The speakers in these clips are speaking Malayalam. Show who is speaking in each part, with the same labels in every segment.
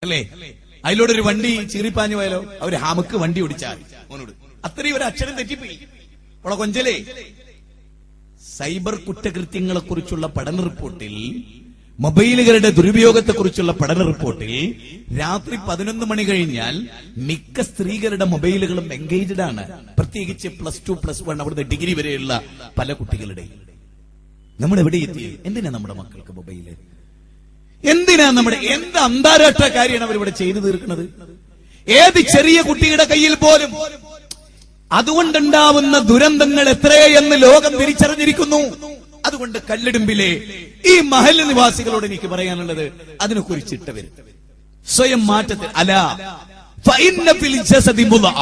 Speaker 1: അല്ലേ? അതിലൂടെ ഒരു വണ്ടി ചീറിപ്പാഞ്ഞു പോയാലോ അവര് ഹാമക്ക് വണ്ടി ഓടിച്ചാൽ ഓനോട് അത്രയും ഒരു അക്ഷരം തെറ്റിപ്പോയി. അവളെ കൊഞ്ചലേ. സൈബർ കുറ്റകൃത്യങ്ങളെ കുറിച്ചുള്ള പഠന റിപ്പോർട്ടിൽ, മൊബൈലുകളുടെ ദുരുപയോഗത്തെക്കുറിച്ചുള്ള പഠന റിപ്പോർട്ടിൽ രാത്രി 11 മണി കഴിഞ്ഞാൽ മിക്ക സ്ത്രീകളുടെ മൊബൈലുകളും എൻഗേജ്ഡ് ആണ്. പ്രത്യേകിച്ച് +2, +1 അവിടുത്തെ ഡിഗ്രി വരെയുള്ള പല കുട്ടികളുടെയും. നമ്മൾ എവിടെ എത്തി? എന്തിനാ നമ്മുടെ മക്കൾക്ക് മൊബൈല്? എന്തിനാ എന്ത് അന്താരാഷ്ട്ര കാര്യമാണ് അവരിവിടെ ചെയ്തു തീർക്കുന്നത്? ഏത് ചെറിയ കുട്ടിയുടെ കയ്യിൽ പോലും അതുകൊണ്ടുണ്ടാവുന്ന ദുരന്തങ്ങൾ എത്രയെന്ന് ലോകം തിരിച്ചറിഞ്ഞിരിക്കുന്നു. അതുകൊണ്ട് കല്ലിടുമ്പിലെ ഈ മഹല്ല് നിവാസികളോട് എനിക്ക് പറയാനുള്ളത്, അതിനെ കുറിച്ചിട്ടവർ സ്വയം മാറ്റത്തിൽ അലാ ഫഇന്ന ഫിൽ ജസദി മുദ്അ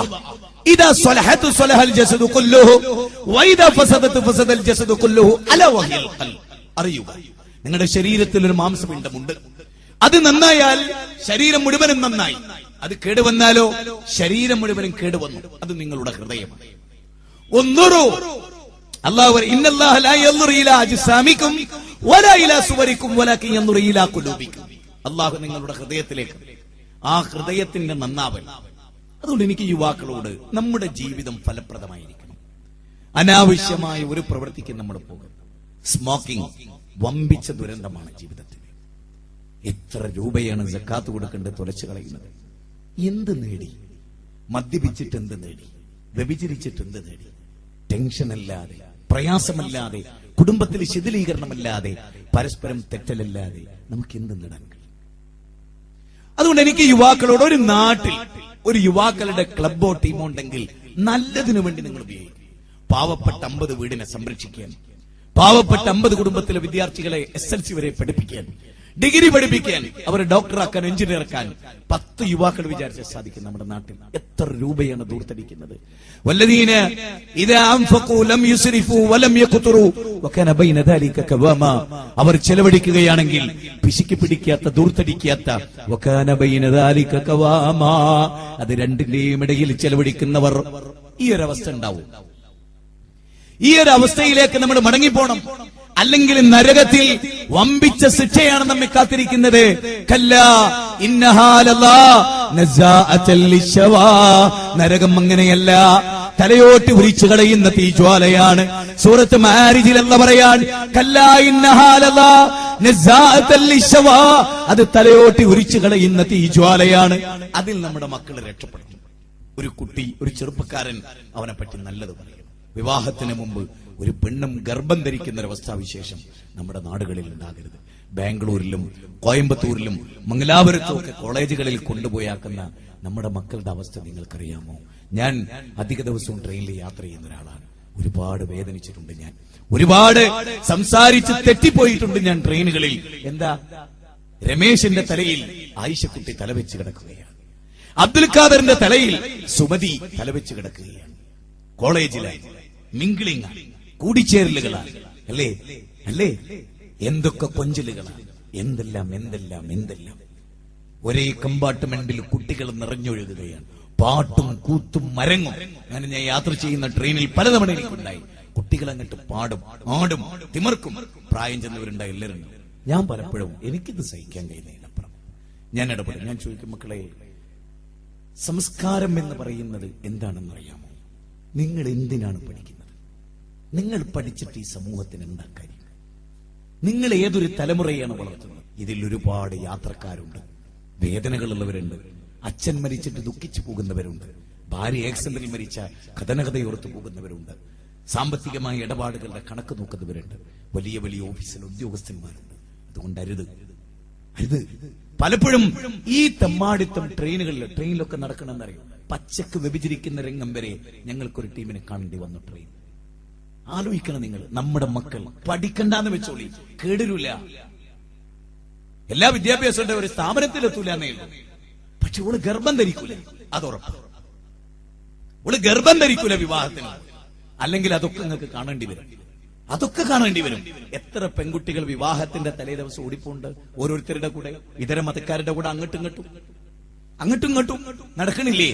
Speaker 1: ഇദാ സ്വലഹത് സ്വലഹൽ ജസദു കുല്ലുഹു വഇദാ ഫസദത് ഫസദൽ ജസദു കുല്ലുഹു അലാ വഹിൽ ഖൽബ്. അറിയുക, നിങ്ങളുടെ ശരീരത്തിൽ ഒരു മാംസപിണ്ഡമുണ്ട്. അത് നന്നായാൽ ശരീരം മുഴുവനും നന്നായി. അത് കേടുവന്നാലോ ശരീരം മുഴുവനും കേടുവന്നു. അത് നിങ്ങളുടെ ഹൃദയം. ഒന്നുറു അല്ലാഹു ഇന്നല്ലാഹ ലാ യൻദുറു ഇലാ അജ്സാമികും വലാ ഇലാ സുവരികും വലാകിൻ യൻദുറു ഇലാ ഖുലൂബികും. അല്ലാഹു നിങ്ങളുടെ ഹൃദയത്തിലേക്ക്, ആ ഹൃദയത്തിന്റെ നന്നാവൽ. അതുകൊണ്ട് എനിക്ക് യുവാക്കളോട്, നമ്മുടെ ജീവിതം ഫലപ്രദമായിരിക്കണം. അനാവശ്യമായ ഒരു പ്രവൃത്തിക്ക് നമ്മൾ പോകും. സ്മോക്കിംഗ് വമ്പിച്ച ദുരന്തമാണ് ജീവിതത്തിൽ. എത്ര രൂപയാണ് സക്കാത്ത് കൊടുക്കേണ്ടത് തുലച്ചു കളയുന്നത്? എന്ത് നേടി? മദ്യപിച്ചിട്ട് എന്ത് നേടി? വ്യഭിചരിച്ചിട്ട് എന്ത് നേടി? ടെൻഷനല്ലാതെ, പ്രയാസമല്ലാതെ, കുടുംബത്തിൽ ശിഥിലീകരണമല്ലാതെ, പരസ്പരം തെറ്റലല്ലാതെ നമുക്ക് എന്ത് നേടാൻ കഴിയും? അതുകൊണ്ട് എനിക്ക് യുവാക്കളോട്, ഒരു നാട്ടിൽ ഒരു യുവാക്കളുടെ ക്ലബോ ടീമോ ഉണ്ടെങ്കിൽ നല്ലതിനു വേണ്ടി നിങ്ങൾ ഉപയോഗിക്കും. പാവപ്പെട്ട 50 വീടിനെ സംരക്ഷിക്കാൻ, പാവപ്പെട്ട 50 കുടുംബത്തിലെ വിദ്യാർത്ഥികളെ SLC വരെ പഠിപ്പിക്കാൻ, ഡിഗ്രി പഠിപ്പിക്കാൻ, അവരെ ഡോക്ടറാക്കാൻ, എഞ്ചിനീയറാക്കാൻ 10 യുവാക്കൾ വിചാരിച്ചാൽ സാധിക്കും. നമ്മുടെ നാട്ടിൽ എത്ര രൂപയാണ് ദൂർത്തടിക്കുന്നത്. വല്ലദീന ഇദാ അൻഫഖൂ ലം യുസ്രിഫൂ വലം യഖ്തുറൂ വകാന ബൈന ദാലിക ഖവാമാ. അവർ ചെലവഴിക്കുകയാണെങ്കിൽ പിശുക്കി പിടിക്കാത്ത, ദൂർത്തടിക്കാത്ത, വകാന ബൈന ദാലിക ഖവാമാ, അത് രണ്ടിന്റെയും ഇടയിൽ ചെലവഴിക്കുന്നവർ. ഈ ഒരു അവസ്ഥ ഉണ്ടാവും. ഈ ഒരു അവസ്ഥയിലേക്ക് നമ്മൾ മടങ്ങിപ്പോണം. അല്ലെങ്കിൽ നരകത്തിൽ വമ്പിച്ച ശിക്ഷയാണ് നമ്മെ കാത്തിരിക്കുന്നത്. കല്ലാ ഇന്നഹാ ലല്ലാ നസാഅത്തൽ ലിശവാ. നരകം അങ്ങനെയല്ല, തലയോട്ടി ഉരിച്ചു കളയുന്ന തീജ്വാലയാണ്. സൂറത്ത് മാരിജിൽ എന്ന് പറയാൻ, കല്ലാ ഇന്നഹാ ലല്ലാ നസാഅത്തൽ ലിശവാ, അത് തലയോട്ടി ഉരിച്ചു കളയുന്ന തീജ്വാലയാണ്. അതിൽ നമ്മുടെ മക്കൾ രക്ഷപ്പെടും. ഒരു കുട്ടി, ഒരു ചെറുപ്പക്കാരൻ, അവനെ പറ്റി നല്ലത് പറയും. വിവാഹത്തിന് മുമ്പ് ഒരു പെണ്ണും ഗർഭം ധരിക്കുന്ന ഒരവസ്ഥാവിശേഷം നമ്മുടെ നാടുകളിൽ ഉണ്ടാകരുത്. ബാംഗ്ലൂരിലും കോയമ്പത്തൂരിലും മംഗലാപുരത്തും ഒക്കെ കോളേജുകളിൽ കൊണ്ടുപോയാക്കുന്ന നമ്മുടെ മക്കളുടെ അവസ്ഥ നിങ്ങൾക്കറിയാമോ? ഞാൻ അധിക ദിവസവും ട്രെയിനിൽ യാത്ര ചെയ്യുന്ന ഒരാളാണ്. ഒരുപാട് വേദനിച്ചിട്ടുണ്ട് ഞാൻ, ഒരുപാട് സംസാരിച്ച് തെറ്റിപ്പോയിട്ടുണ്ട് ഞാൻ ട്രെയിനുകളിൽ. എന്താ? രമേശിന്റെ തലയിൽ ആയിഷക്കുട്ടി തലവെച്ച് കിടക്കുകയാണ്, അബ്ദുൽ ഖാദറിന്റെ തലയിൽ സുമതി തലവെച്ച് കിടക്കുകയാണ്. കോളേജിലായി മിംഗ്ലിംഗ്, കൂടിച്ചേരലുകളാണ്, അല്ലേ അല്ലേ? എന്തൊക്കെ കൊഞ്ചലുകളാണ്, എന്തെല്ലാം എന്തെല്ലാം എന്തെല്ലാം. ഒരേ കമ്പാർട്ട്മെന്റിൽ കുട്ടികൾ നിറഞ്ഞൊഴുകുകയാണ്, പാട്ടും കൂത്തും മരങ്ങും. ഞാൻ യാത്ര ചെയ്യുന്ന ട്രെയിനിൽ പലതവണ എനിക്കുണ്ടായി. കുട്ടികൾ അങ്ങോട്ട് പാടും, ആടും, തിമർക്കും. പ്രായം ചെന്നവരുണ്ടായി, എല്ലാവരും. ഞാൻ പലപ്പോഴും എനിക്കിത് സഹിക്കാൻ കഴിയുന്നതിനപ്പുറം ഞാൻ ഇടപെടും. ഞാൻ ചോദിക്കും, മക്കളെ, സംസ്കാരം എന്ന് പറയുന്നത് എന്താണെന്ന് അറിയാമോ? നിങ്ങൾ എന്തിനാണ് പഠിക്കുന്നത്? നിങ്ങൾ പഠിച്ചിട്ട് ഈ സമൂഹത്തിന് എന്താ കാര്യം? നിങ്ങൾ ഏതൊരു തലമുറയാണ് വളർത്തുന്നത്? ഇതിൽ ഒരുപാട് യാത്രക്കാരുണ്ട്, വേദനകളുള്ളവരുണ്ട്, അച്ഛൻ മരിച്ചിട്ട് ദുഃഖിച്ചു പോകുന്നവരുണ്ട്, ഭാര്യ ആക്സിഡന്റിൽ മരിച്ച കഥനകഥയോർത്ത് പോകുന്നവരുണ്ട്, സാമ്പത്തികമായ ഇടപാടുകളുടെ കണക്ക് നോക്കുന്നവരുണ്ട്, വലിയ വലിയ ഓഫീസിലെ ഉദ്യോഗസ്ഥന്മാരുണ്ട്. അതുകൊണ്ട് അരുത്. പലപ്പോഴും ഈ തെമ്മാടിത്തം ട്രെയിനിലൊക്കെ നടക്കണമെന്നറിയും. പച്ചക്ക് വ്യഭിചരിക്കുന്ന രംഗം വരെ ഞങ്ങൾക്കൊരു ടീമിനെ കാണേണ്ടി വന്നു. ട്രെയിൻ ആലോചിക്കണം നിങ്ങൾ. നമ്മുടെ മക്കൾ പഠിക്കണ്ടെന്ന് വെച്ചോളി, കേടരൂല. എല്ലാ വിദ്യാഭ്യാസത്തിന്റെ ഒരു സ്ഥാപനത്തിലെത്തൂല എന്നേ ഉള്ളൂ. പക്ഷെ ഓള് ഗർഭം ധരിക്കൂല, അതുറപ്പ്. ഓള് ഗർഭം ധരിക്കൂല വിവാഹത്തിന്. അല്ലെങ്കിൽ അതൊക്കെ നിങ്ങൾക്ക് കാണേണ്ടി വരും, അതൊക്കെ കാണേണ്ടി വരും. എത്ര പെൺകുട്ടികൾ വിവാഹത്തിന്റെ തലേ ദിവസം ഓടിപ്പോണ്ട് ഓരോരുത്തരുടെ കൂടെ, ഇതര മതക്കാരുടെ കൂടെ അങ്ങോട്ടും ഇങ്ങോട്ടും നടക്കണില്ലേ?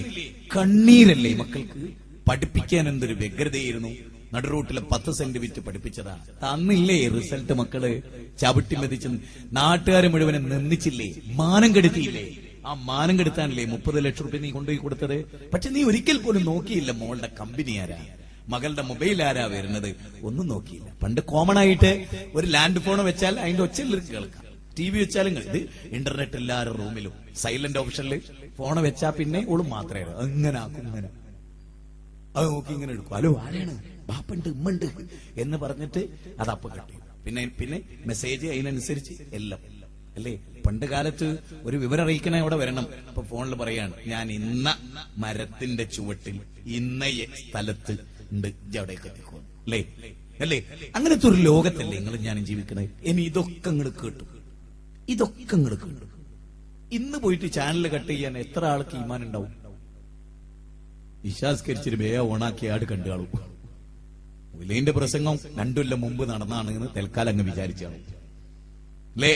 Speaker 1: കണ്ണീരല്ലേ മക്കൾക്ക്? പഠിപ്പിക്കാൻ എന്തൊരു വ്യഗ്രതയായിരുന്നു. നടുറൂട്ടിലെ 10 സെന്റ് വിറ്റ് പഠിപ്പിച്ചതാ. തന്നില്ലേ റിസൾട്ട്? മക്കള് ചവിട്ടി മെതിച്ച് നാട്ടുകാരെ മുഴുവനും നിന്ദിച്ചില്ലേ? മാനം കെടുത്തിയില്ലേ? ആ മാനം കെടുത്താനല്ലേ 30 ലക്ഷം റുപ്യ നീ കൊണ്ടുപോയി കൊടുത്തത്. പക്ഷെ നീ ഒരിക്കൽ പോലും നോക്കിയില്ല മോളുടെ കമ്പനി ആരാ, മകളുടെ മൊബൈൽ ആരാ വരുന്നത്, ഒന്നും നോക്കിയില്ല. പണ്ട് കോമൺ ആയിട്ട് ഒരു ലാൻഡ് ഫോൺ വെച്ചാൽ അതിന്റെ ഒച്ചയിൽ കേൾക്കാം, TV വെച്ചാലും ഇത് ഇന്റർനെറ്റ് എല്ലാവരും റൂമിലും സൈലന്റ് ഓപ്ഷനിൽ ഫോൺ വെച്ചാൽ പിന്നെ ഓളും മാത്രമേ അങ്ങനെ ആക്കും. ഇങ്ങനെ അത് നോക്കി ഇങ്ങനെ എടുക്കും. ഹലോ ആരാണ്, ബാപ്പുണ്ട് ഉമ്മണ്ട് എന്ന് പറഞ്ഞിട്ട് അതപ്പ കിട്ടി. പിന്നെ മെസ്സേജ് അതിനനുസരിച്ച് എല്ലാം അല്ലേ. പണ്ട് കാലത്ത് ഒരു വിവരം അറിയിക്കണ അവിടെ വരണം. അപ്പൊ ഫോണിൽ പറയാണ് ഞാൻ ഇന്ന മരത്തിന്റെ ചുവട്ടിൽ ഇന്ന സ്ഥലത്ത് ഉണ്ട്, അവിടേക്ക് എത്തിക്കോ അല്ലേ അല്ലേ. അങ്ങനത്തെ ഒരു ലോകത്തല്ലേ നിങ്ങൾ ഞാനും ജീവിക്കണത്. ഇനി ഇതൊക്കെ നിങ്ങൾ കേട്ടു, ഇതൊക്കെ നിങ്ങൾ കേട്ടു. ഇന്ന് പോയിട്ട് ചാനൽ കട്ട് ചെയ്യാൻ എത്ര ആൾക്ക് ഈമാൻ ഉണ്ടാവും? വിശ്വാസ്കരിച്ചിട്ട് വേഗം ഓണാക്കി ആട് കണ്ടാളും. വിലയിന്റെ പ്രസംഗം 2 കൊല്ലം മുമ്പ് നടന്നാണെന്ന് തൽക്കാലം അങ്ങ് വിചാരിച്ചാണ് അല്ലേ.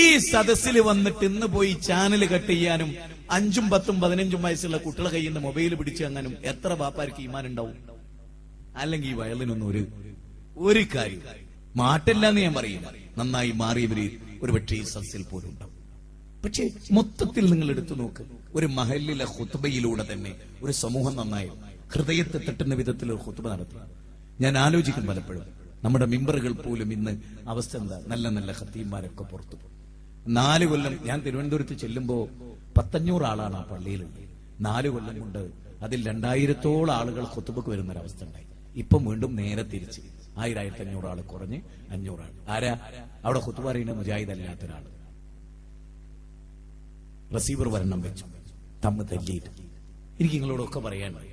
Speaker 1: ഈ സദസ്സിൽ വന്നിട്ട് ഇന്ന് പോയി ചാനൽ കട്ട് ചെയ്യാനും 5, 10, 15 വയസ്സുള്ള കുട്ടികളെ കയ്യിൽ നിന്ന് മൊബൈൽ പിടിച്ചു അങ്ങാനും എത്ര ബാപ്പാർക്ക് ഈമാൻ ഉണ്ടാവും? അല്ലെങ്കിൽ ഈ വയലിനൊന്നും ഒരു കാര്യം മാറ്റില്ലെന്ന് ഞാൻ പറയില്ല. നന്നായി മാറിയവര് ഒരുപക്ഷെ ഈ സദസ്സിൽ പോലും ഉണ്ടാവും. പക്ഷേ മൊത്തത്തിൽ നിങ്ങൾ എടുത്തു നോക്ക്, ഒരു മഹല്ലിലെ ഖുത്ബയിലൂടെ തന്നെ ഒരു സമൂഹം നന്നായി ഹൃദയത്തെ തട്ടുന്ന വിധത്തിൽ ഒരു ഖുത്ബ നടത്തി. ഞാൻ ആലോചിക്കും പലപ്പോഴും നമ്മുടെ മിമ്പറുകൾ പോലും ഇന്ന് അവസ്ഥ എന്താ. നല്ല നല്ല ഖത്തീബന്മാരൊക്കെ പുറത്തു. 4 കൊല്ലം ഞാൻ തിരുവനന്തപുരത്ത് ചെല്ലുമ്പോ 1,500 ആളാണ് ആ പള്ളിയിലുള്ളത്. 4 കൊല്ലം കൊണ്ട് അതിൽ 2000-ഓളം ആളുകൾ ഖുത്ബക്ക് വരുന്നൊരവസ്ഥ ഉണ്ടായി. ഇപ്പം വീണ്ടും നേരെ തിരിച്ച് 1000-1500 ആൾ കുറഞ്ഞ് 500 ആൾ. ആരാ അവിടെ ഖുത്ബ അറിയുന്ന മുജാഹിദ് അല്ലാത്തൊരാൾ. റസീവർ വരണം വെച്ചു തമ്മ് തല്ലിയിട്ട്. എനിക്ക് നിങ്ങളോടൊക്കെ പറയാനുണ്ട്,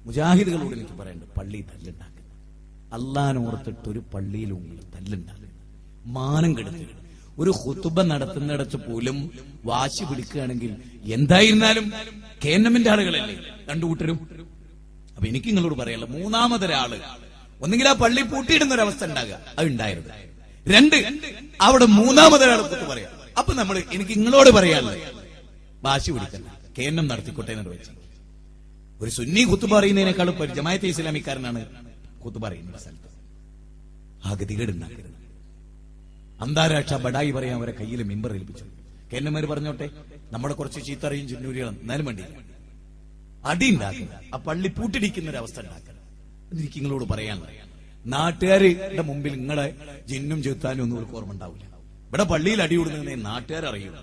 Speaker 1: മുജാഹിദുകളോട് എനിക്ക് പറയേണ്ടത്, പള്ളി തല്ലുണ്ടാക്കുക. അള്ളാനോർത്തിട്ടൊരു പള്ളിയിലും തല്ലുണ്ടാക്കുക, മാനം കെടുത്തുക. ഒരു ഖുതുബ നടത്തുന്നിടത്ത് പോലും വാശി പിടിക്കുകയാണെങ്കിൽ എന്തായിരുന്നാലും കേന്ദ്രമിന്റെ ആളുകളല്ലേ രണ്ടു കൂട്ടരും. അപ്പൊ എനിക്ക് നിങ്ങളോട് പറയാനുള്ള മൂന്നാമതൊരാള് ഒന്നെങ്കിൽ ആ പള്ളി പൂട്ടിയിടുന്ന ഒരവസ്ഥ ഉണ്ടാകുക, അത് ഉണ്ടായിരുന്നു. 2 അവിടെ മൂന്നാമതൊരാൾ കുത്തു പറയാം. അപ്പൊ എനിക്ക് നിങ്ങളോട് പറയാനുള്ളത്, വാശി പിടിക്കല്ല, കേന്ദ്രം നടത്തിക്കോട്ടെ എന്ന് വെച്ച് ഒരു സുന്നി കുത്തുബ പറയുന്നതിനേക്കാളും ജമാഅത്തെ ഇസ്ലാമിക്കാരനാണ് കുത്തുബ പറയുന്ന സ്ഥലത്ത്. ആ ഗതികേട് ഉണ്ടാക്കരുത്. അന്താരാഷ്ട്ര ബഡായി പറയാൻ അവരെ കയ്യിൽ മിമ്പർ ഏൽപ്പിച്ചു. കേന്ദ്രന്മാര് പറഞ്ഞോട്ടെ, നമ്മുടെ കുറച്ച് ചീത്തറിയും ചിന്നൂരികളും എന്നാലും വേണ്ടിയില്ല, അടി ഉണ്ടാക്കുക, ആ പള്ളി പൂട്ടിടിക്കുന്ന ഒരു അവസ്ഥ ഉണ്ടാക്കുക. എനിക്ക് നിങ്ങളോട് പറയാനുള്ളത്, നാട്ടുകാരുടെ മുമ്പിൽ നിങ്ങളെ ജിന്നും ചെത്താനും ഒന്നും ഒരു ഓർമ്മ ഉണ്ടാവില്ല. ഇവിടെ പള്ളിയിൽ അടികൂടുന്നതിനെ നാട്ടുകാരറിയും.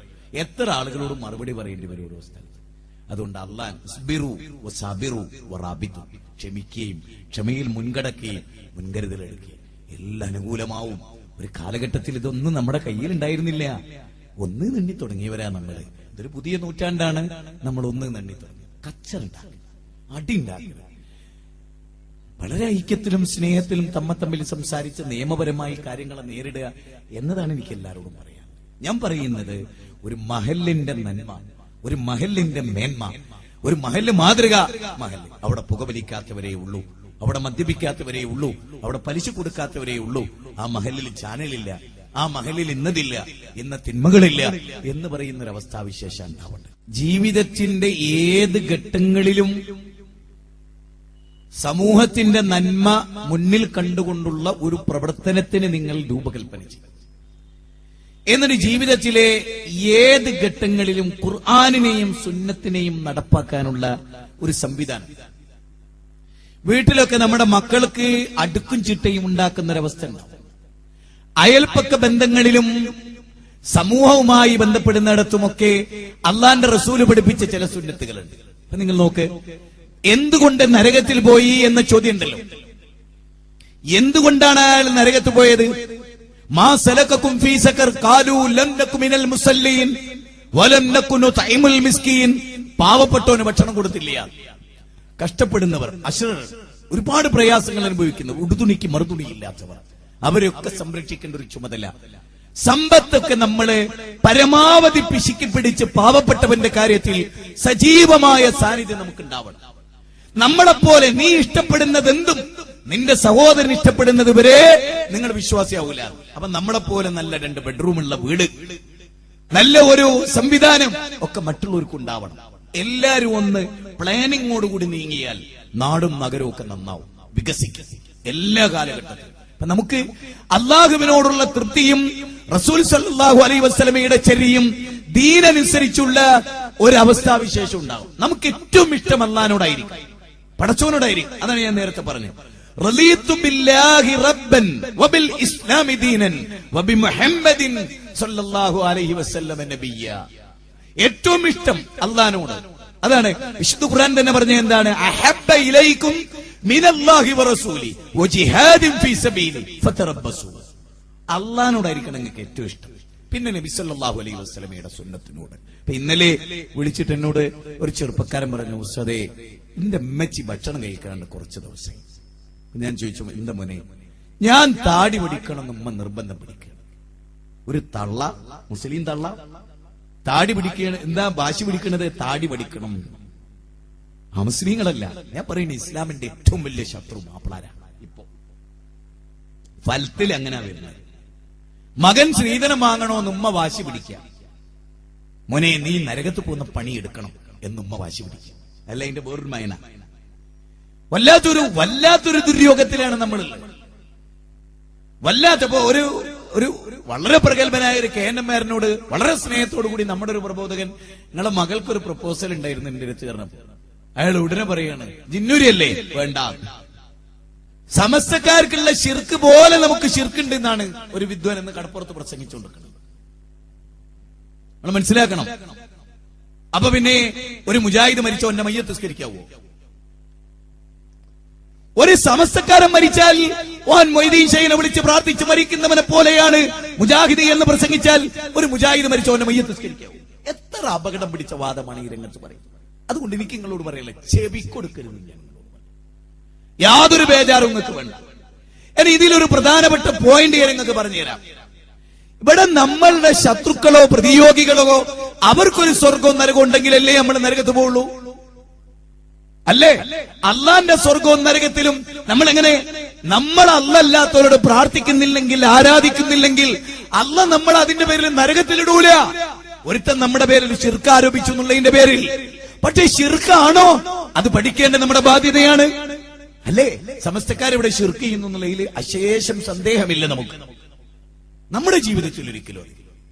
Speaker 1: എത്ര ആളുകളോടും മറുപടി പറയേണ്ടി വരും ഓരോ സ്ഥലത്ത്. അതുകൊണ്ട് ക്ഷമിക്കുകയും ക്ഷമയിൽ മുൻകടക്കുകയും മുൻകരുതലെടുക്കുകയും എല്ലാം അനുകൂലമാവും. ഒരു കാലഘട്ടത്തിൽ ഇതൊന്നും നമ്മുടെ കയ്യിൽ ഉണ്ടായിരുന്നില്ല. ഒന്ന് നന്ദി തുടങ്ങിയവരാ നമ്മള്. ഇതൊരു പുതിയ നൂറ്റാണ്ടാണ്, നമ്മൾ ഒന്ന് നന്ദി തുടങ്ങി. കച്ചറുണ്ടാക്കുക, അടിയുണ്ടാക്കുക. വളരെ ഐക്യത്തിലും സ്നേഹത്തിലും തമ്മിൽ സംസാരിച്ച് നിയമപരമായി കാര്യങ്ങളെ നേരിടുക എന്നതാണ് എനിക്ക് എല്ലാവരോടും പറയാൻ. ഞാൻ പറയുന്നത്, ഒരു മഹല്ലിന്റെ നന്മ, ഒരു മഹല്ലിന്റെ മേന്മ, ഒരു മഹല്ല് മാതൃക മഹല്ല്. അവിടെ പുകവലിക്കാത്തവരേ ഉള്ളൂ, അവിടെ മദ്യപിക്കാത്തവരേ ഉള്ളൂ, അവിടെ പലിശ കൊടുക്കാത്തവരേ ഉള്ളൂ. ആ മഹല്ലിൽ ചാനലില്ല, ആ മഹല്ലിൽ ഇന്നതില്ല, ഇന്ന തിന്മകളില്ല എന്ന് പറയുന്ന ഒരു അവസ്ഥാവിശേഷം ഉണ്ടാവുന്നുണ്ട്. ജീവിതത്തിന്റെ ഏത് ഘട്ടങ്ങളിലും സമൂഹത്തിന്റെ നന്മ മുന്നിൽ കണ്ടുകൊണ്ടുള്ള ഒരു പ്രവർത്തനത്തിന് നിങ്ങൾ രൂപകൽപ്പന ചെയ്യും. എന്നിട്ട് ജീവിതത്തിലെ ഏത് ഘട്ടങ്ങളിലും ഖുർആനിനെയും സുന്നത്തിനെയും നടപ്പാക്കാനുള്ള ഒരു സംവിധാനം. വീട്ടിലൊക്കെ നമ്മുടെ മക്കൾക്ക് അടുക്കും ചിട്ടയും ഉണ്ടാക്കുന്ന ഒരവസ്ഥ ഉണ്ടാവും. അയൽപ്പക്ക ബന്ധങ്ങളിലും സമൂഹവുമായി ബന്ധപ്പെടുന്നിടത്തുമൊക്കെ അള്ളാന്റെ റസൂല് പഠിപ്പിച്ച ചില സുന്നത്തുകളുണ്ട്. അപ്പൊ നിങ്ങൾ നോക്ക്, എന്തുകൊണ്ട് നരകത്തിൽ പോയി എന്ന ചോദ്യം ഉണ്ടല്ലോ. എന്തുകൊണ്ടാണ് അയാൾ നരകത്ത് പോയത്? മാ സലകകും ഫീ സഖർ ഖാലൂ ലം നകു മിനൽ മുസല്ലീൻ വലം നകു നുതഇമുൽ മിസ്കീൻ. പാവപ്പെട്ടവന് ഭക്ഷണം കൊടുത്തില്ല. കഷ്ടപ്പെടുന്നവർ, അശ്രർ, ഒരുപാട് പ്രയാസങ്ങൾ അനുഭവിക്കുന്നു, ഉടുതുണിക്ക് മറുതുണിയില്ലാത്തവർ, അവരെയൊക്കെ സംരക്ഷിക്കേണ്ട ഒരു ചുമതല. സമ്പത്തൊക്കെ നമ്മള് പരമാവധി പിശുക്കി പിടിച്ച് പാവപ്പെട്ടവന്റെ കാര്യത്തിൽ സജീവമായ സാന്നിധ്യം നമുക്കുണ്ടാവണം. നമ്മളെപ്പോലെ നീ ഇഷ്ടപ്പെടുന്നതെന്തും നിന്റെ സഹോദരൻ ഇഷ്ടപ്പെടുന്നത് വരെ നിങ്ങൾ വിശ്വാസിയാവൂല. അപ്പൊ നമ്മളെപ്പോലെ നല്ല 2 ബെഡ്റൂമുള്ള വീട്, നല്ല ഒരു സംവിധാനം ഒക്കെ മറ്റുള്ളവർക്ക് ഉണ്ടാവണം. എല്ലാരും ഒന്ന് പ്ലാനിങ്ങോടുകൂടി നീങ്ങിയാൽ നാടും നഗരവും ഒക്കെ നന്നാവും, വികസിക്കും എല്ലാ കാലഘട്ടത്തിലും. അപ്പൊ നമുക്ക് അള്ളാഹുവിനോടുള്ള തൃപ്തിയും റസൂൽ സല്ലല്ലാഹു അലൈഹി വസല്ലമയുടെ ചര്യയും ദീനനുസരിച്ചുള്ള ഒരു അവസ്ഥാവിശേഷം ഉണ്ടാവും. നമുക്ക് ഏറ്റവും ഇഷ്ടം അല്ലാഹുവിനോടായിരിക്കും, പടച്ചവനോടായിരിക്കും. അതാണ് ഞാൻ നേരത്തെ പറഞ്ഞത്. റളീതു ബില്ലാഹി റബ്ബൻ വബിൽ ഇസ്ലാമി ദീനൻ വബിമുഹമ്മദിൻ സ്വല്ലല്ലാഹു അലൈഹി വസല്ലം നബിയ്യ. ഏറ്റവും ഇഷ്ടം അല്ലാഹുവിനോട്. അതാണ് വിശുദ്ധ ഖുർആൻ തന്നെ പറഞ്ഞ എന്താണ്? അഹബ്ബ ഇലൈക്കും മിനല്ലാഹി വറസൂലി വജിഹാദിൻ ഫീ സബീലി ഫതറബ്ബസു. അല്ലാഹുവിനോടായിരിക്കണം നിങ്ങൾക്ക് ഏറ്റവും ഇഷ്ടം. പിന്നെ നബി സല്ലല്ലാഹു അലൈഹി വസല്ലമയുടെ സുന്നത്തിനോട്. ഇപ്പൊ ഇന്നലെ വിളിച്ചിട്ട് എന്നോട് ഒരു ചെറുപ്പക്കാരൻ പറഞ്ഞു, ഉസ്താദേ എന്റെ അമ്മച്ചി ഭക്ഷണം കഴിക്കാണ്ട് കുറച്ച് ദിവസം. ഞാൻ ചോദിച്ചു, എന്താ മോനെ? ഞാൻ താടി പിടിക്കണം എന്ന് ഉമ്മ നിർബന്ധം പിടിക്കണം. ഒരു തള്ള, മുസ്ലിം തള്ള താടി പിടിക്കുകയാണ്. എന്താ വാശി പിടിക്കണത്? താടി പഠിക്കണം. ആ മുസ്ലിങ്ങളല്ല, ഞാൻ പറയുന്നത് ഇസ്ലാമിന്റെ ഏറ്റവും വലിയ ശത്രു മാപ്പിളാരാണ്. ഇപ്പൊ ഫലത്തിൽ അങ്ങനെ വരുന്നത്. മകൻ സ്ത്രീധനം വാങ്ങണോന്ന് ഉമ്മ വാശി പിടിക്കുക. മോനെ നീ നരകത്ത് പോകുന്ന പണിയെടുക്കണം എന്ന് ഉമ്മ വാശി പിടിക്കുക. അല്ല, അതിന്റെ വേറൊരു മയന. വല്ലാത്തൊരു ദുര്യോഗത്തിലാണ് നമ്മളുള്ളത്. വല്ലാത്തപ്പോ ഒരു വളരെ പ്രഗത്ഭനായ ഒരു KNMമാരനോട് വളരെ സ്നേഹത്തോടു കൂടി നമ്മുടെ ഒരു പ്രബോധകൻ, നിങ്ങളെ മകൾക്കൊരു പ്രപ്പോസൽ ഉണ്ടായിരുന്നു എന്റെ അടുത്ത് ചേർന്നപ്പോ, അയാൾ ഉടനെ പറയാണ്, ജിന്നൂരിയല്ലേ വേണ്ട, സമസ്തക്കാർക്കുള്ള ശിർക്ക് പോലെ നമുക്ക് ശിർക്കുണ്ട് എന്നാണ് ഒരു വിദ്വാൻ എന്ന് കടപ്പുറത്ത് പ്രസംഗിച്ചുകൊണ്ടിരിക്കുന്നത്. നമ്മൾ മനസ്സിലാക്കണം. അപ്പൊ പിന്നെ ഒരു മുജാഹിദ് മരിച്ച ഒന്നെ മയ്യത്ത് നിസ്കരിക്കാവോ? ഒരു സമസ്തക്കാരൻ മരിച്ചാൽ ഓൻ മൊയ്തീൻ ഷെയ്ഖിനെ വിളിച്ച് പ്രാർത്ഥിച്ച് മരിക്കുന്നവനെ പോലെയാണ് മുജാഹിദ് എന്ന് പ്രസംഗിച്ചാൽ ഒരു മുജാഹിദ് മരിച്ച ഓനെ മയ്യത്ത് നിസ്കരിക്കാവോ? എത്ര അപകടം പിടിച്ച വാദമാണ് ഈ രംഗത്ത് പറയുന്നത്. അതുകൊണ്ട് എനിക്ക് നിങ്ങളോട് പറയല്ലേ, ചെവിക്കൊടുക്കരുത്. യാതൊരു ബേജാറും നിങ്ങൾക്ക് വേണ്ട. ഇനി ഇതിലൊരു പ്രധാനപ്പെട്ട പോയിന്റ് ഞാൻ നിങ്ങൾക്ക് പറഞ്ഞുതരാം. ഇവിടെ നമ്മളുടെ ശത്രുക്കളോ പ്രതിയോഗികളോ അവർക്കൊരു സ്വർഗവും നരകവും ഉണ്ടെങ്കിലല്ലേ നമ്മൾ നരകത്ത് പോവുള്ളൂ? അല്ലേ? അള്ളാന്റെ സ്വർഗവും നരകത്തിലും നമ്മൾ എങ്ങനെ? നമ്മൾ അല്ലല്ലാത്തവരോട് പ്രാർത്ഥിക്കുന്നില്ലെങ്കിൽ, ആരാധിക്കുന്നില്ലെങ്കിൽ അല്ല നമ്മൾ അതിന്റെ പേരിൽ നരകത്തിലിടൂല. ഒരുത്തൻ നമ്മുടെ പേരിൽ ശിർക്ക് ആരോപിച്ചു എന്നുള്ളതിന്റെ പേരിൽ. പക്ഷേ ശിർക്കാണോ അത് പഠിക്കേണ്ട നമ്മുടെ ബാധ്യതയാണ്, അല്ലേ? സമസ്തക്കാരിവിടെ ശിർക്ക് ചെയ്യുന്നു എന്നുള്ളതിൽ അശേഷം സന്ദേഹമില്ല നമുക്ക്. നമ്മുടെ ജീവിതത്തിൽ ഒരിക്കലും,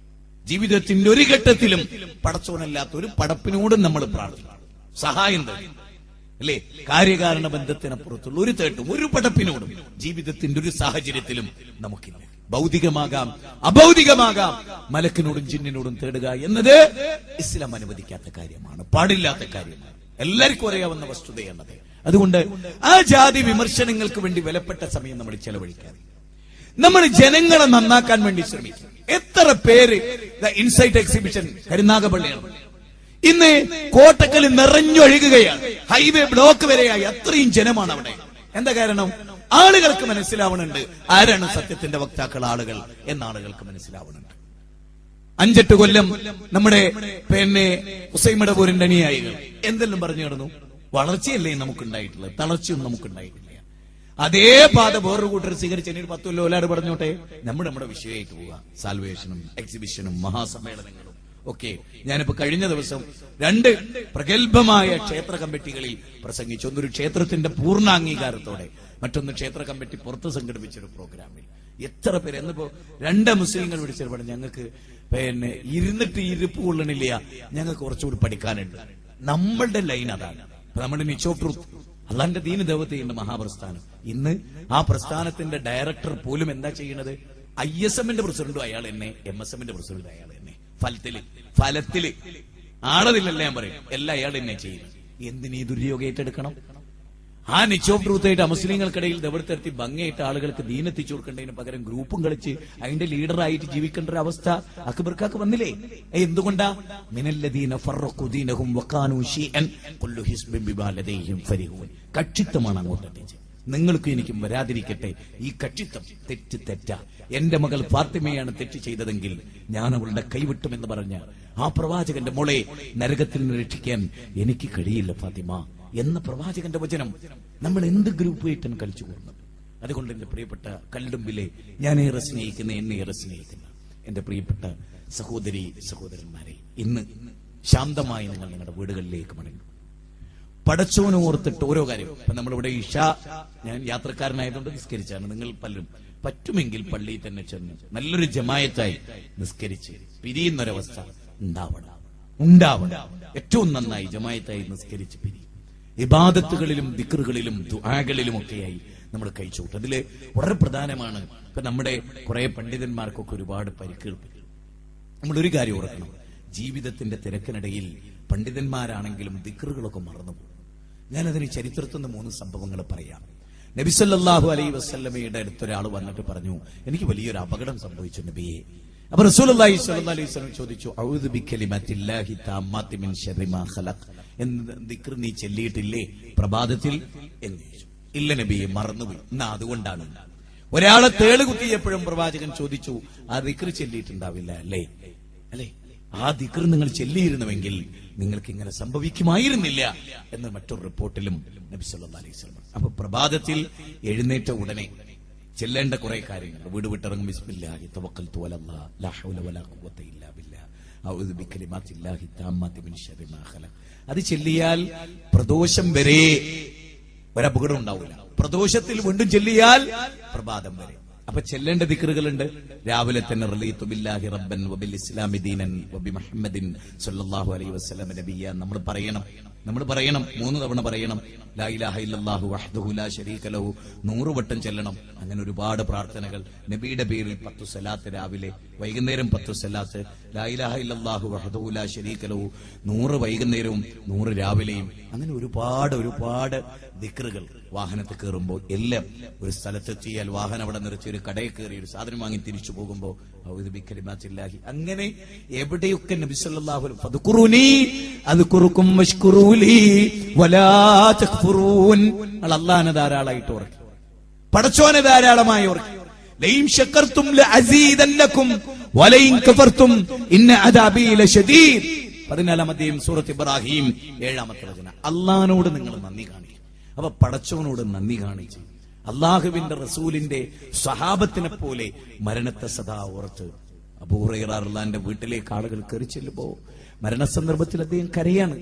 Speaker 1: ജീവിതത്തിന്റെ ഒരു ഘട്ടത്തിലും പടച്ചോനല്ലാത്ത ഒരു പടപ്പിനോടും നമ്മൾ പ്രാർത്ഥിക്കണം, സഹായം തേടും, അല്ലേ? കാര്യകാരണ ബന്ധത്തിനപ്പുറത്തുള്ള ഒരു തേട്ടും ഒരു പടപ്പിനോടും ജീവിതത്തിന്റെ ഒരു സാഹചര്യത്തിലും നമുക്കില്ല. ഭൗതികമാകാം അഭൗതികമാകാം, മലക്കിനോടും ജിന്നിനോടും തേടുക എന്നത് ഇസ്ലാം അനുവദിക്കാത്ത കാര്യമാണ്, പാടില്ലാത്ത കാര്യമാണ്, എല്ലാവർക്കും അറിയാവുന്ന വസ്തുതയാണത്. അതുകൊണ്ട് ആ ജാതി വിമർശനങ്ങൾക്ക് വേണ്ടി വിലപ്പെട്ട സമയം നമ്മൾ ചെലവഴിക്കാതെ നമ്മൾ ജനങ്ങളെ നന്നാക്കാൻ വേണ്ടി ശ്രമിക്കും. എത്ര പേര് ഇൻസൈറ്റ് എക്സിബിഷൻ കരുനാഗപ്പള്ളിയാണ്, ഇന്ന് കോട്ടക്കൽ നിറഞ്ഞൊഴുകുകയാണ്, ഹൈവേ ബ്ലോക്ക് വരെയായി. അത്രയും ജനമാണ് അവിടെ. എന്താ കാരണം? ആളുകൾക്ക് മനസ്സിലാവുന്നുണ്ട് ആരാണ് സത്യത്തിന്റെ വക്താക്കൾ ആളുകൾ എന്ന ആളുകൾക്ക് മനസ്സിലാവുന്നുണ്ട്. 5-8 കൊല്ലം നമ്മുടെ ഹുസൈമടപൂരിന്റെ അനുയായികൾ എന്തെല്ലാം പറഞ്ഞു നടന്നു? വളർച്ചയല്ലേ നമുക്കുണ്ടായിട്ടുള്ളത്, തളർച്ചയൊന്നും നമുക്കുണ്ടായിട്ടില്ല. അതേ പാത വേറൊരു കൂട്ടർ സ്വീകരിച്ച് 10 കൊല്ലം ഒരാട് പറഞ്ഞോട്ടെ, നമ്മുടെ വിഷയമായിട്ട് പോവുക. സാൽവേഷനും എക്സിബിഷനും മഹാസമ്മേളനങ്ങളും ഒക്കെ. ഞാനിപ്പോ കഴിഞ്ഞ ദിവസം 2 പ്രഗത്ഭമായ ക്ഷേത്ര കമ്മിറ്റികളിൽ പ്രസംഗിച്ചു. ഒന്നൊരു ക്ഷേത്രത്തിന്റെ പൂർണ്ണ അംഗീകാരത്തോടെ, മറ്റൊന്ന് ക്ഷേത്ര കമ്മിറ്റി പുറത്ത് സംഘടിപ്പിച്ചൊരു പ്രോഗ്രാമിൽ. എത്ര പേര് എന്നിപ്പോ 2 മുസ്ലിങ്ങൾ വിളിച്ചിട്ട് പറഞ്ഞു, ഞങ്ങൾക്ക് ഇരുന്നിട്ട് ഇരിപ്പ് കൊള്ളണില്ല, ഞങ്ങൾക്ക് കുറച്ചുകൂടി പഠിക്കാനുണ്ട്. നമ്മളുടെ ലൈൻ അതാണ്. നമ്മുടെ നിച്ച് ഓഫ് ട്രൂത്ത്, അള്ളാന്റെ ദീന് ദൈവത്തിന്റെ മഹാപ്രസ്ഥാനം. ഇന്ന് ആ പ്രസ്ഥാനത്തിന്റെ ഡയറക്ടർ പോലും എന്താ ചെയ്യുന്നത്? ISMന്റെ പ്രസിഡന്റും അയാൾ തന്നെ, MSMന്റെ പ്രസിഡന്റും അയാൾ തന്നെ. ഫലത്തില് ആളതില്ലല്ലേ ഞാൻ പറയും, എല്ലാം അയാൾ തന്നെ ചെയ്യുന്നത്. എന്തിനീ ദുര്യോഗം ഏറ്റെടുക്കണം? ആ നിച്ച് ഓഫ് ട്രൂത്തായിട്ട് മുസ്ലിങ്ങൾക്കിടയിൽ ദവർത്തിരുത്തി ഭംഗിയായിട്ട് ആളുകൾക്ക് ദീനെത്തിച്ചു കൊടുക്കേണ്ടതിന് പകരം ഗ്രൂപ്പും കളിച്ച് അതിന്റെ ലീഡറായിട്ട് ജീവിക്കേണ്ട ഒരു അവസ്ഥ അക്ബർക്കാക്ക് വന്നില്ലേ? എന്തുകൊണ്ടാ? മിനല്ലദീന ഫറഖു ദീനഹും വകാനൂ ശീഅൻ കുല്ലു ഹിസ്ബിൻ ബിമാ ലദൈഹിം ഫരിഹൂൻ. കക്ഷിത്വമാണ് അങ്ങോട്ട് എത്തിച്ചത്. നിങ്ങൾക്കും എനിക്കും വരാതിരിക്കട്ടെ ഈ കക്ഷിത്വം. തെറ്റാ. എന്റെ മകൾ ഫാത്തിമയാണ് തെറ്റ് ചെയ്തതെങ്കിൽ ഞാൻ അവളുടെ കൈവിട്ടുമെന്ന് പറഞ്ഞ ആ പ്രവാചകന്റെ മോളെ നരകത്തിൽ നിന്ന് രക്ഷിക്കാൻ എനിക്ക് കഴിയില്ല ഫാത്തിമ എന്ന പ്രവാചകന്റെ വചനം നമ്മൾ എന്ത് ഗ്രൂപ്പായിട്ടാണ് കളിച്ചു കൂടുന്നത്? അതുകൊണ്ട് എന്റെ പ്രിയപ്പെട്ട കല്ലുമ്പിലെ ഞാൻ ഏറെ സ്നേഹിക്കുന്ന, എന്നെ ഏറെ സ്നേഹിക്കുന്ന എന്റെ പ്രിയപ്പെട്ട സഹോദരി സഹോദരന്മാരെ, ഇന്ന് ശാന്തമായി നിങ്ങൾ നിങ്ങളുടെ വീടുകളിലേക്ക് മടങ്ങും. പടച്ചോനെ ഓർത്തിട്ട് ഓരോ കാര്യം. ഇപ്പൊ നമ്മളിവിടെ ഞാൻ യാത്രക്കാരനായതുകൊണ്ട് നിസ്കരിച്ചാണ്. നിങ്ങൾ പലരും പറ്റുമെങ്കിൽ പള്ളിയിൽ തന്നെ ചെന്ന് നല്ലൊരു ജമായത്തായി നിസ്കരിച്ച് പിരിയുന്നൊരവസ്ഥ ഉണ്ടാവണം. ഏറ്റവും നന്നായി ജമാഅത്തായി നിസ്കരിച്ച് പിരിയും. ഇബാദത്തുകളിലും ദിക്റുകളിലും ദുആകളിലും ഒക്കെയായി നമ്മൾ കഴിച്ചുകൂട്ടും. അതില് വളരെ പ്രധാനമാണ്. ഇപ്പൊ നമ്മുടെ കുറെ പണ്ഡിതന്മാർക്കൊക്കെ ഒരുപാട് പരിക്കുകൾ. നമ്മളൊരു കാര്യം ഓർക്കണം, ജീവിതത്തിന്റെ തിരക്കിനിടയിൽ പണ്ഡിതന്മാരാണെങ്കിലും ദിക്റുകളൊക്കെ മറന്നുപോകും. ഞാനതിന് ചരിത്രത്തിൽ നിന്ന് 3 സംഭവങ്ങൾ പറയാം. നബി സല്ലല്ലാഹു അലൈഹി വസല്ലമയുടെ അടുത്തൊരാൾ വന്നിട്ട് പറഞ്ഞു, എനിക്ക് വലിയൊരു അപകടം സംഭവിച്ചു നബിയെ. അപ്പൊ റസൂലുള്ളാഹി സ്വല്ലല്ലാഹു അലൈഹി വസല്ലം ചോദിച്ചു, അഊദു ബികലിമത്തില്ലാഹി തമ്മാത്തി മിൻ ശർരി മാ ഖലഖ് എന്ന ദിക്ർ നീ ചൊല്ലിയിട്ടില്ലേ പ്രഭാതത്തിൽ എന്ന് ചോദിച്ചു. ഇല്ല നബിയെ, മറന്നുപോയി. എന്നാ അതുകൊണ്ടാണ്. ഒരാളെ തേള് കുത്തിയപ്പോഴും പ്രവാചകൻ ചോദിച്ചു, ആ ദിക്ർ ചൊല്ലിയിട്ടുണ്ടാവില്ല അല്ലേ? ആ ദിക്ർ നിങ്ങൾ ചൊല്ലിയിരുന്നുവെങ്കിൽ നിങ്ങൾക്ക് ഇങ്ങനെ സംഭവിക്കുമായിരുന്നില്ല എന്ന് മറ്റൊരു റിപ്പോർട്ടിലും നബി സല്ലല്ലാഹു അലൈഹി വസല്ലം. അപ്പൊ പ്രഭാതത്തിൽ എഴുന്നേറ്റ ഉടനെ ചെല്ലേണ്ട കുറെ കാര്യങ്ങൾ. വീട് വിട്ടിറങ്ങും, ബിസ്മില്ലാഹി തവക്കൽതു അലല്ലാഹ് ലാ ഹൗല വലാ ഖുവത ഇല്ലാ ബില്ലാഹ് അഊദു ബികലിമാത്തില്ലാഹി തമ്മാത്തി മിൻ ശർരി മാ ഖലഖ്. അത് ചൊല്ലിയാൽ പ്രദോഷം വരെ ഒരപകടം ഉണ്ടാവില്ല. പ്രദോഷത്തിൽ വീണ്ടും ചൊല്ലിയാൽ പ്രഭാതം വരെ. അപ്പൊ ചെല്ലേണ്ട ദിക്റുകളുണ്ട്. രാവിലെ തന്നെ റളീതു ബില്ലാഹി റബ്ബൻ വബിൽ ഇസ്ലാമി ദീനൻ വബി മുഹമ്മദിൻ സ്വല്ലല്ലാഹു അലൈഹി വസല്ലം നബിയ്യ. നമ്മൾ പറയണം 3 തവണ പറയണം. ലാ ഇലാഹ ഇല്ലല്ലാഹു വഹ്ദഹു ലാ ശരീക ലഹു 100 വട്ടം ചെല്ലണം. അങ്ങനെ ഒരുപാട് പ്രാർത്ഥനകൾ. നബിയുടെ പേരിൽ 10 സ്വലാത്ത് രാവിലെ, വൈകുന്നേരം 10 സ്വലാത്ത്. ലാ ഇലാഹ ഇല്ലല്ലാഹു വഹ്ദഹു ലാ ശരീക ലഹു 100 വൈകുന്നേരവും 100 രാവിലെയും. അങ്ങനെ ഒരുപാട് ദിക്റുകൾ. വാഹനത്തിൽ കയറുമ്പോൾ എല്ലാം, ഒരു സ്ഥലത്തെത്തിയാൽ വാഹനം അവിടെ നിർത്തി ഒരു കടയിൽ കയറി ഒരു സാധനം വാങ്ങി തിരിച്ചു പോകുമ്പോൾ ഔദു ബികലിമാത്തില്ലാഹി. അങ്ങനെ എവിടെയൊക്കെ നബി സല്ലല്ലാഹു അലൈഹി വസല്ലം ഫദ്കുറൂനി അദ്കുറുകും വഷ്കുറൂലി വലാ തക്ഫുറൂൻ. അല്ലാഹനെ ധാരാളമായിട്ട് ഓർക്കുക, പടച്ചോനെ ധാരാളമായി ഓർക്കുക. ലൈൻ ശക്കർതും ലഅസീദന്നകും വലൈൻ കഫർതും ഇന്ന അദാബി ലശദീദ്. 14-ാം അധ്യായം സൂറത്ത് ഇബ്രാഹിം 7-ാമത്തെ വചനം. അല്ലാഹനോട് നിങ്ങൾ നന്ദി കാണിക്കുക. അപ്പൊ പടച്ചവനോട് നന്ദി കാണിച്ച് അള്ളാഹുവിന്റെ റസൂലിന്റെ സ്വഹാബത്തിനെ പോലെ മരണത്തെ സദാ ഓർത്ത്. അബൂ ഹുറൈറ റളിയല്ലാഹുവിന്റെ വീട്ടിലേക്ക് ആളുകൾ കയറി ചെല്ലുമ്പോ മരണസന്ദർഭത്തിൽ അദ്ദേഹം കരയാണ്.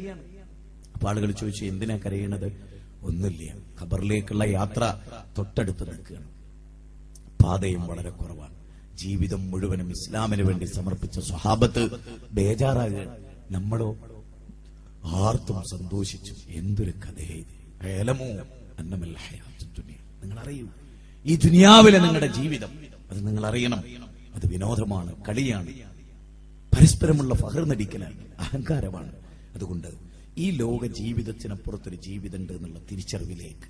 Speaker 1: അപ്പൊ ആളുകൾ ചോദിച്ചു, എന്തിനാ കരയണത്? ഒന്നുമില്ല, ഖബറിലേക്കുള്ള യാത്ര തൊട്ടടുത്ത് നിൽക്കുകയാണ്, പാതയും വളരെ കുറവാണ്. ജീവിതം മുഴുവനും ഇസ്ലാമിന് വേണ്ടി സമർപ്പിച്ച സ്വഹാബത്ത് ബേജാറാകുകയാണ്. നമ്മളോ ആർത്തും സന്തോഷിച്ചു. എന്തൊരു കഥയെ! നിങ്ങൾ അറിയൂ, ഈ ദുനിയാവിലെ നിങ്ങളുടെ ജീവിതം അത് നിങ്ങൾ അറിയണം. അത് വിനോദമാണ്, കളിയാണ്, പരസ്പരമുള്ള ഫഖർ നടിക്കലാണ്, അഹങ്കാരമാണ്. അതുകൊണ്ട് ഈ ലോക ജീവിതത്തിനപ്പുറത്തൊരു ജീവിതമുണ്ട് എന്നുള്ള തിരിച്ചറിവിലേക്ക്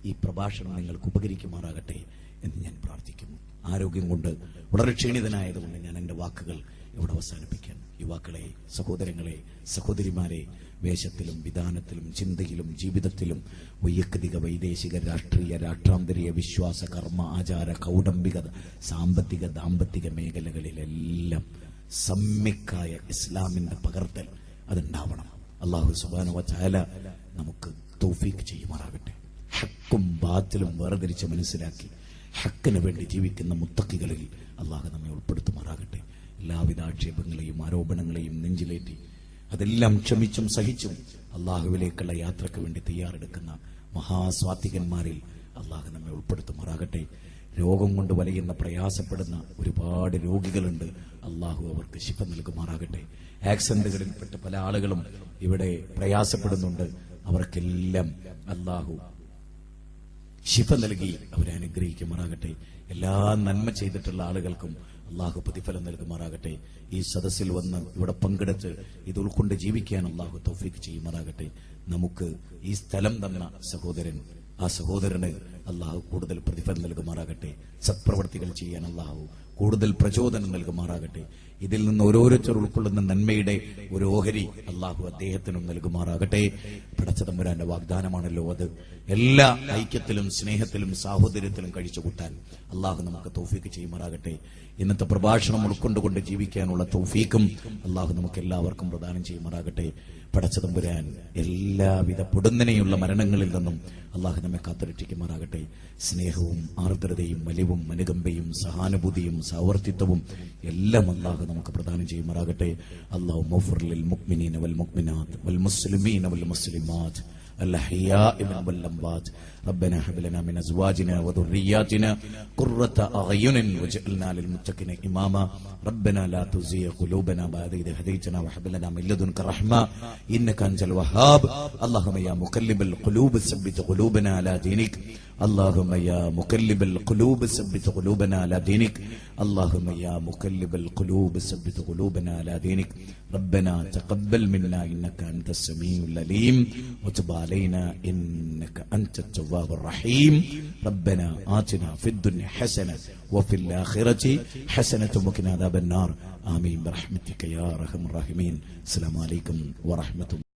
Speaker 1: ഈ പ്രഭാഷണം നിങ്ങൾക്ക് ഉപകരിക്കുമാറാകട്ടെ എന്ന് ഞാൻ പ്രാർത്ഥിക്കുന്നു. ആരോഗ്യം കൊണ്ട് വളരെ ക്ഷീണിതനായതുകൊണ്ട് ഞാൻ എന്റെ വാക്കുകൾ ഇവിടെ അവസാനിപ്പിക്കാൻ. യുവാക്കളെ, സഹോദരങ്ങളെ, സഹോദരിമാരെ, വേഷത്തിലും വിധാനത്തിലും ചിന്തയിലും ജീവിതത്തിലും വൈയക്തിക, വൈദേശിക, രാഷ്ട്രീയ, രാഷ്ട്രാന്തരീയ, വിശ്വാസ, കർമ്മ, ആചാര, കൗടംബിക, സാമ്പത്തിക, ദാമ്പത്തിക മേഖലകളിലെല്ലാം സമ്യക്കായ ഇസ്ലാമിന്റെ പകർത്തൽ അതുണ്ടാവണം. അല്ലാഹു സുബ്ഹാനഹു വ തആല നമുക്ക് തൗഫീഖ് ചെയ്യുമാറാകട്ടെ. ഹക്കും ബാത്തിലും വേർതിരിച്ച് മനസ്സിലാക്കി ഹക്കിന് വേണ്ടി ജീവിക്കുന്ന മുത്തഖികളിൽ അല്ലാഹു നമ്മെ ഉൾപ്പെടുത്തുമാറാകട്ടെ. എല്ലാവിധ ആക്ഷേപങ്ങളെയും ആരോപണങ്ങളെയും നെഞ്ചിലേറ്റി അതെല്ലാം ക്ഷമിച്ചും സഹിച്ചും അള്ളാഹുവിലേക്കുള്ള യാത്രയ്ക്ക് വേണ്ടി തയ്യാറെടുക്കുന്ന മഹാസ്വാത്വികന്മാരിൽ അള്ളാഹു നമ്മെ ഉൾപ്പെടുത്തുമാറാകട്ടെ. രോഗം കൊണ്ട് വലയുന്ന, പ്രയാസപ്പെടുന്ന ഒരുപാട് രോഗികളുണ്ട്. അള്ളാഹു അവർക്ക് ശിഫ നൽകുമാറാകട്ടെ. ആക്സിഡന്റുകളിൽപ്പെട്ട പല ആളുകളും ഇവിടെ പ്രയാസപ്പെടുന്നുണ്ട്. അവർക്കെല്ലാം അള്ളാഹു ശിഫ നൽകി അവരെ അനുഗ്രഹിക്കുമാറാകട്ടെ. എല്ലാ നന്മ ചെയ്തിട്ടുള്ള ആളുകൾക്കും അള്ളാഹു പ്രതിഫലം നൽകുമാറാകട്ടെ. ഈ സദസ്സിൽ വന്ന് ഇവിടെ പങ്കെടുത്ത് ഇത് ഉൾക്കൊണ്ട് ജീവിക്കാൻ അള്ളാഹു തൗഫീഖ് ചെയ്യുമാറാകട്ടെ. നമുക്ക് ഈ സ്ഥലം തന്ന സഹോദരൻ, ആ സഹോദരന് അള്ളാഹു കൂടുതൽ പ്രതിഫലം നൽകുമാറാകട്ടെ. സത്പ്രവർത്തികൾ ചെയ്യാൻ അള്ളാഹു കൂടുതൽ പ്രചോദനം നൽകുമാറാകട്ടെ. ഇതിൽ നിന്ന് ഓരോരുത്തർ ഉൾക്കൊള്ളുന്ന നന്മയുടെ ഒരു ഓഹരി അള്ളാഹു അദ്ദേഹത്തിനും നൽകുമാറാകട്ടെ. പടച്ചതമ്പുരാന്റെ വാഗ്ദാനമാണല്ലോ അത്. എല്ലാ ഐക്യത്തിലും സ്നേഹത്തിലും സാഹോദര്യത്തിലും കഴിച്ചുകൂട്ടാൻ അള്ളാഹു നമുക്ക് തൗഫീഖ് ചെയ്യുമാറാകട്ടെ. ഇന്നത്തെ പ്രഭാഷണം ഉൾക്കൊണ്ടുകൊണ്ട് ജീവിക്കാനുള്ള തൗഫീഖും അള്ളാഹു നമുക്ക് എല്ലാവർക്കും പ്രദാനം ചെയ്യുമാറാകട്ടെ. പടച്ചതമ്പുരാൻ എല്ലാവിധ പൊടുന്നനെയുള്ള മരണങ്ങളിൽ നിന്നും അള്ളാഹു നമ്മെ കാത്തുരക്ഷിക്കുമാറാകട്ടെ. സ്നേഹവും ആർദ്രതയും വലിവും അനുകമ്പയും സഹാനുഭൂതിയും സാവർത്തിത്വവും എല്ലാം അള്ളാഹു നമുക്ക് പ്രദാനം ചെയ്യുമാറാകട്ടെ. അല്ലാഹു മഗ്ഫിർ ലിൽ മുഅ്മിനീന വൽ മുഅ്മിനാത്ത് വൽ മുസ്ലിമീന വൽ മുസ്ലിമാത്ത് الأحياء منهم والأموات ربنا هب لنا من أزواجنا وذرياتنا قرة أعين واجعلنا للمتقين إماما ربنا لا تزغ قلوبنا بعد إذ هديتنا وهب لنا من لدنك رحمة إنك أنت الوهاب اللهم يا مقلب القلوب ثبت قلوبنا على دينك اللهم يا مقلب القلوب ثبت قلوبنا على دينك اللهم يا مقلب القلوب ثبت قلوبنا على دينك ربنا تقبل منا إنك أنت السميع العليم وتب علينا إنك أنت التواب الرحيم ربنا آتنا في الدنيا حسنة وفي الآخرة حسنة وقنا عذاب النار آمين برحمتك يا أرحم الراحمين السلام عليكم ورحمة الله